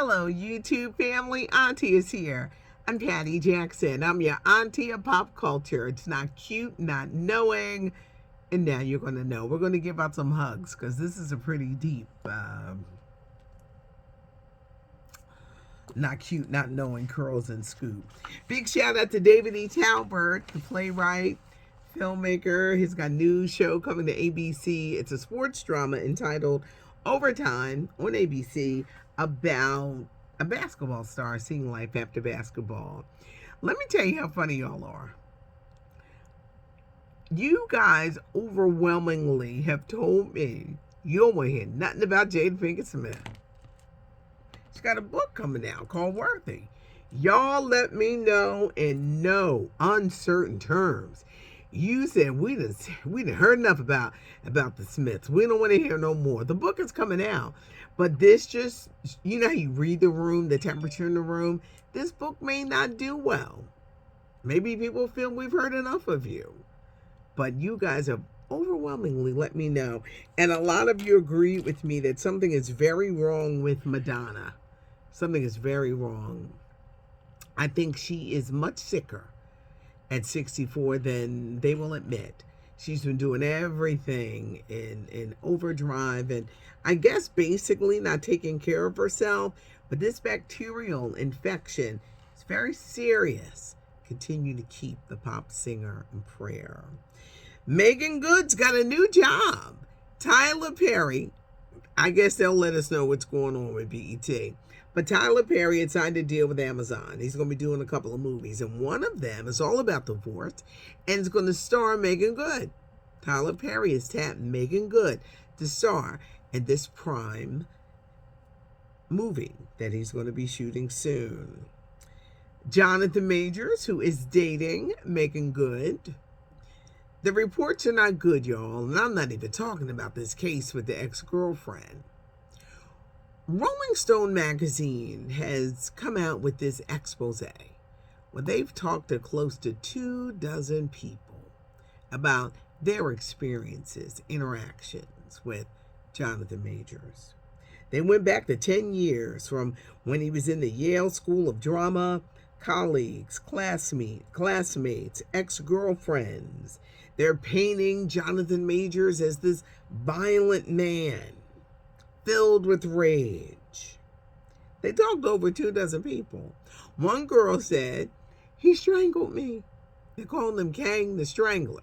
Hello, YouTube family. Auntie is here. I'm Patty Jackson. I'm your auntie of pop culture. It's not cute, not knowing, and now you're going to know. We're going to give out some hugs because this is a pretty deep, not cute, not knowing curls and scoop. Big shout out to David E. Talbert, the playwright, filmmaker. He's got a new show coming to ABC. It's a sports drama entitled Overtime on ABC about a basketball star seeing life after basketball. Let me tell you how funny y'all are. You guys overwhelmingly have told me you don't want to hear nothing about Jada Pinkett Smith. She's got a book coming out called Worthy. Y'all let me know in no uncertain terms. You said we done heard enough about the Smiths. We don't want to hear no more. The book is coming out. But this just, you know how you read the room, the temperature in the room? This book may not do well. Maybe people feel we've heard enough of you. But you guys have overwhelmingly let me know. And a lot of you agree with me that something is very wrong with Madonna. Something is very wrong. I think she is much sicker at 64 than they will admit. She's been doing everything in overdrive and I guess basically not taking care of herself. But this bacterial infection is very serious. Continue to keep the pop singer in prayer. Megan Good's got a new job. Tyler Perry, I guess they'll let us know what's going on with BET. But Tyler Perry had signed a deal with Amazon. He's going to be doing a couple of movies. And one of them is all about divorce. And it's going to star Megan Good. Tyler Perry has tapped Megan Good to star in this Prime movie that he's going to be shooting soon. Jonathan Majors, who is dating Megan Good. The reports are not good, y'all. And I'm not even talking about this case with the ex-girlfriend. Rolling Stone magazine has come out with this expose where they've talked to close to 24 people about their experiences, interactions with Jonathan Majors. They went back to 10 years from when he was in the Yale School of Drama, colleagues, classmates, ex-girlfriends. They're painting Jonathan Majors as this violent man filled with rage. They talked to over 24 people. One girl said, he strangled me. They called him Kang the Strangler.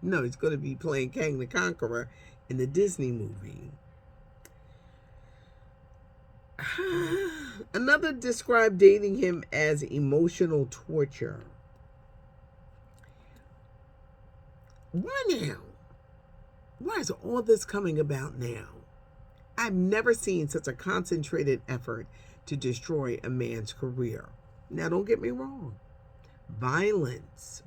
No, he's going to be playing Kang the Conqueror in the Disney movie. Another described dating him as emotional torture. Why now? Why is all this coming about now? I've never seen such a concentrated effort to destroy a man's career. Now, don't get me wrong. Violence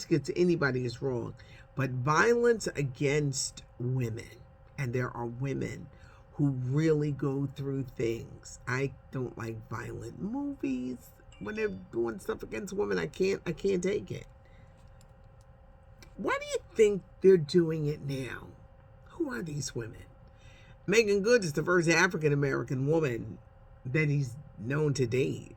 against anybody is wrong, but violence against women, and there are women who really go through things. I don't like violent movies. When they're doing stuff against women, I can't take it. Why do you think they're doing it now? Who are these women? Megan Good is the first African-American woman that he's known to date.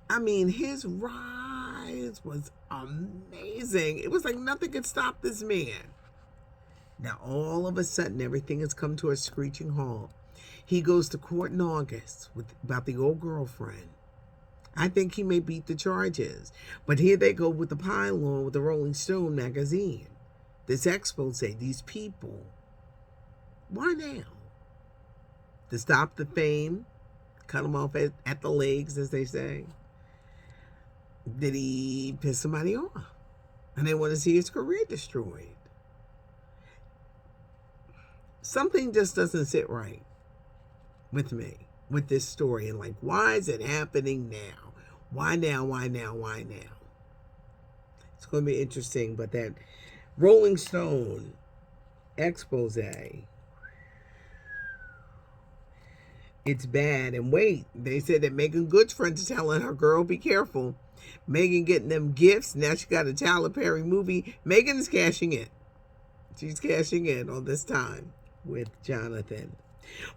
I mean, his rise was amazing. It was like nothing could stop this man. Now, all of a sudden, everything has come to a screeching halt. He goes to court in August about the old girlfriend. I think he may beat the charges. But here they go with the pile-on with the Rolling Stone magazine. This expose, these people. Why now? To stop the fame? Cut him off at the legs, as they say? Did he piss somebody off? And they want to see his career destroyed? Something just doesn't sit right with me, with this story. And like, why is it happening now? Why now? Why now? Why now? It's going to be interesting. But that Rolling Stone expose, it's bad. And wait, they said that Megan Good's friends are telling her, girl, be careful. Megan getting them gifts. Now she got a Tyler Perry movie. Megan's cashing in. She's cashing in on this time with Jonathan.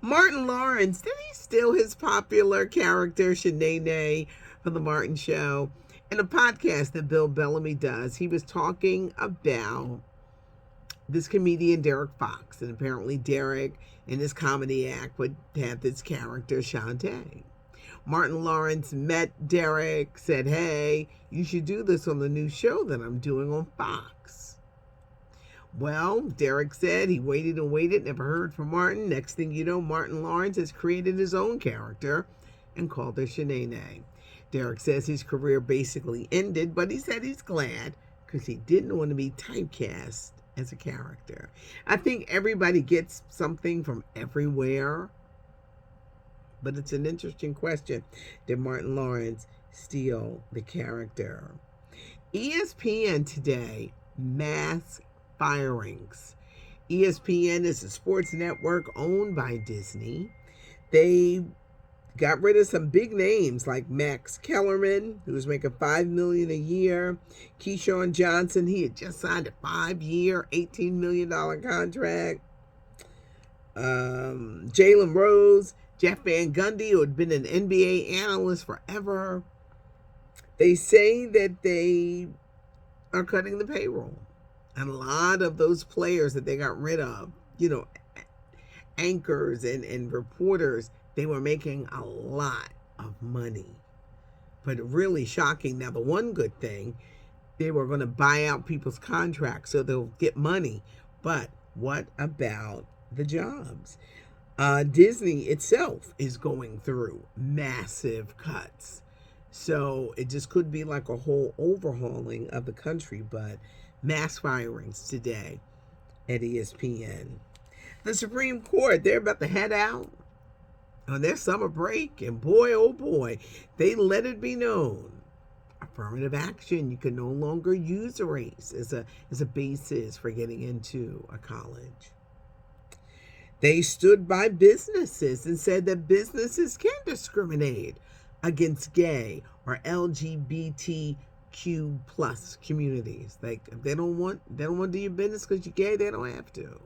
Martin Lawrence, did he steal his popular character, Shanae, from The Martin Show? In a podcast that Bill Bellamy does, he was talking about this comedian, Derek Fox. And apparently, Derek, in his comedy act, would have this character, Shantae. Martin Lawrence met Derek, said, hey, you should do this on the new show that I'm doing on Fox. Well, Derek said he waited and waited, never heard from Martin. Next thing you know, Martin Lawrence has created his own character and called her Shanae. Derek says his career basically ended, but he said he's glad because he didn't want to be typecast as a character. I think everybody gets something from everywhere. But it's an interesting question. Did Martin Lawrence steal the character? ESPN today, mass firings. ESPN is a sports network owned by Disney. They got rid of some big names like Max Kellerman, who was making $5 million a year. Keyshawn Johnson, he had just signed a 5-year, $18 million contract. Jalen Rose, Jeff Van Gundy, who had been an NBA analyst forever. They say that they are cutting the payroll. And a lot of those players that they got rid of, anchors and reporters, they were making a lot of money. But really shocking. Now, the one good thing, they were going to buy out people's contracts so they'll get money. But what about the jobs? Disney itself is going through massive cuts. So it just could be like a whole overhauling of the country, but mass firings today at ESPN. The Supreme Court, they're about to head out on their summer break, and boy, oh boy, they let it be known. Affirmative action, you can no longer use a race as a basis for getting into a college. They stood by businesses and said that businesses can discriminate against gay or LGBTQ plus communities. Like, if they don't want to do your business because you're gay, they don't have to.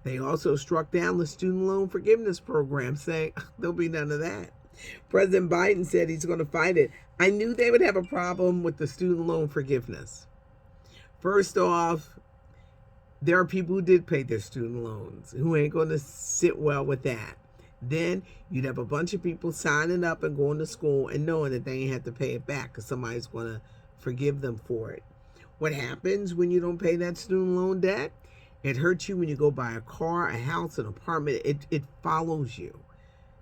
They also struck down the student loan forgiveness program, saying there'll be none of that. President Biden said he's going to fight it. I knew they would have a problem with the student loan forgiveness. First off, there are people who did pay their student loans who ain't going to sit well with that. Then you'd have a bunch of people signing up and going to school and knowing that they ain't have to pay it back because somebody's going to forgive them for it. What happens when you don't pay that student loan debt? It hurts you when you go buy a car, a house, an apartment. It follows you.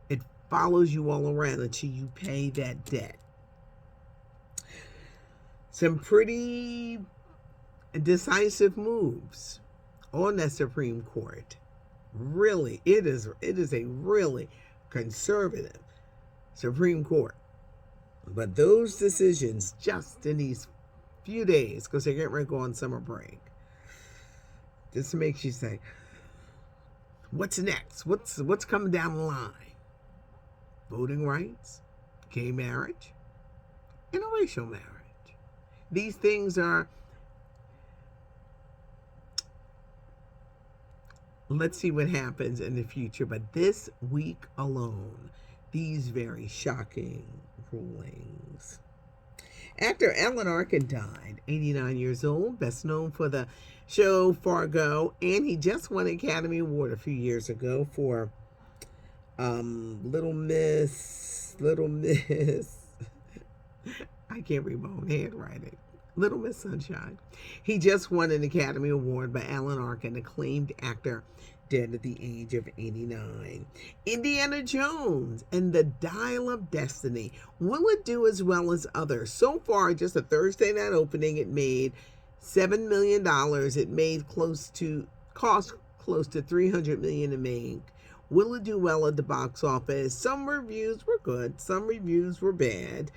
It follows you all around until you pay that debt. Some pretty decisive moves on that Supreme Court. Really, it is a really conservative Supreme Court. But those decisions just in these few days, because they're getting ready to go on summer break, just makes you say, what's next? What's coming down the line? Voting rights, gay marriage, interracial marriage. These things are, let's see what happens in the future. But this week alone, these very shocking rulings. Actor Alan Arkin died, 89 years old, best known for the show Fargo, and he just won an Academy Award a few years ago for Little Miss, I can't read my own handwriting. Little Miss Sunshine. He just won an Academy Award by Alan Arkin, acclaimed actor, dead at the age of 89. Indiana Jones and the Dial of Destiny. Will it do as well as others? So far, just a Thursday night opening, it made $7 million. It made cost close to $300 million to make. Will it do well at the box office? Some reviews were good. Some reviews were bad.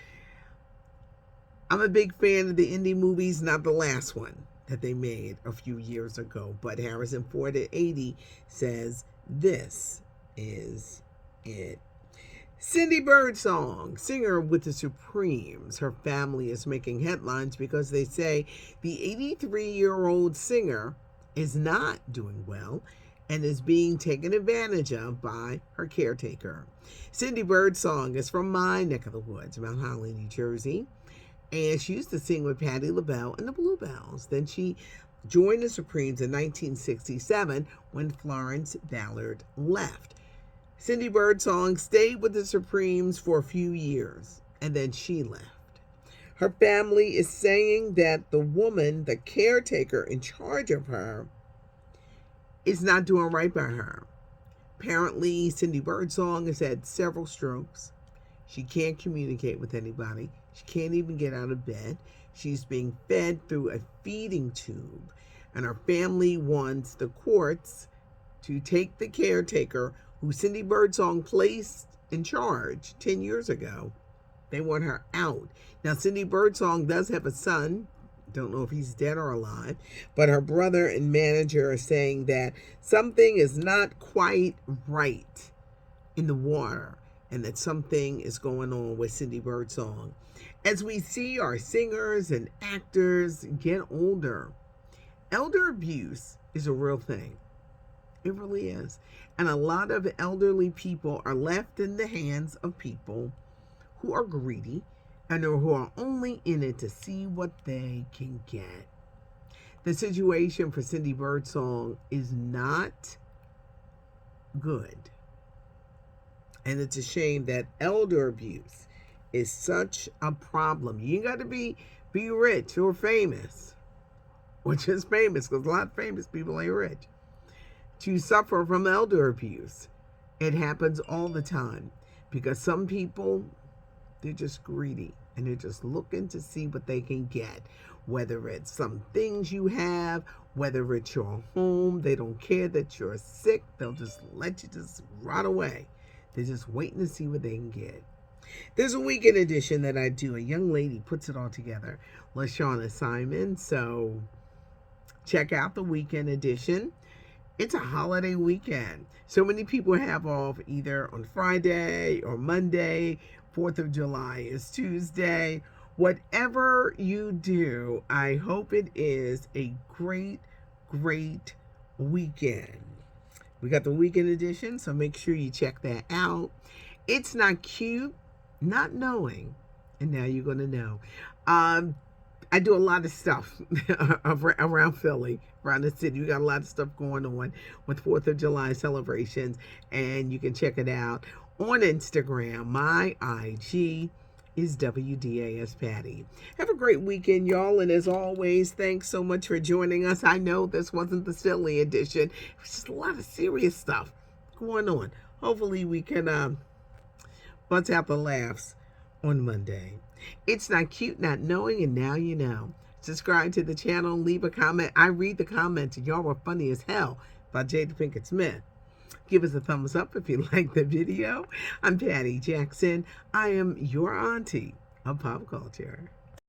I'm a big fan of the indie movies, not the last one that they made a few years ago. But Harrison Ford at 80 says this is it. Cindy Birdsong, singer with the Supremes. Her family is making headlines because they say the 83-year-old singer is not doing well and is being taken advantage of by her caretaker. Cindy Birdsong is from my neck of the woods, Mount Holly, New Jersey, and she used to sing with Patti LaBelle and the Bluebells. Then she joined the Supremes in 1967 when Florence Ballard left. Cindy Birdsong stayed with the Supremes for a few years, and then she left. Her family is saying that the woman, the caretaker in charge of her, is not doing right by her. Apparently, Cindy Birdsong has had several strokes. She can't communicate with anybody. She can't even get out of bed. She's being fed through a feeding tube. And her family wants the courts to take the caretaker who Cindy Birdsong placed in charge 10 years ago. They want her out. Now, Cindy Birdsong does have a son. Don't know if he's dead or alive, but her brother and manager are saying that something is not quite right in the water and that something is going on with Cindy Birdsong. As we see our singers and actors get older, elder abuse is a real thing. It really is. And a lot of elderly people are left in the hands of people who are greedy and who are only in it to see what they can get. The situation for Cindy Birdsong is not good. And it's a shame that elder abuse is such a problem. You got to be rich or famous, or just famous, because a lot of famous people ain't rich, to suffer from elder abuse. It happens all the time because some people, they're just greedy and they're just looking to see what they can get. Whether it's some things you have, whether it's your home, they don't care that you're sick. They'll just let you just rot away. They're just waiting to see what they can get. There's a weekend edition that I do. A young lady puts it all together, LaShawna Simon. So check out the weekend edition. It's a holiday weekend. So many people have off either on Friday or Monday. 4th of July is Tuesday. Whatever you do, I hope it is a great, great weekend. We got the weekend edition, so make sure you check that out. It's not cute, not knowing, and now you're going to know. I do a lot of stuff around Philly, around the city. We got a lot of stuff going on with 4th of July celebrations, and you can check it out on Instagram. My IG is WDAS Patty. Have a great weekend, y'all, and as always, thanks so much for joining us. I know this wasn't the silly edition. It was just a lot of serious stuff going on. Hopefully we can bust out the laughs on Monday. It's not cute not knowing, and now you know. Subscribe to the channel, leave a comment. I read the comments, and y'all were funny as hell about Jada Pinkett Smith. Give us a thumbs up if you like the video. I'm Patty Jackson. I am your auntie of pop culture.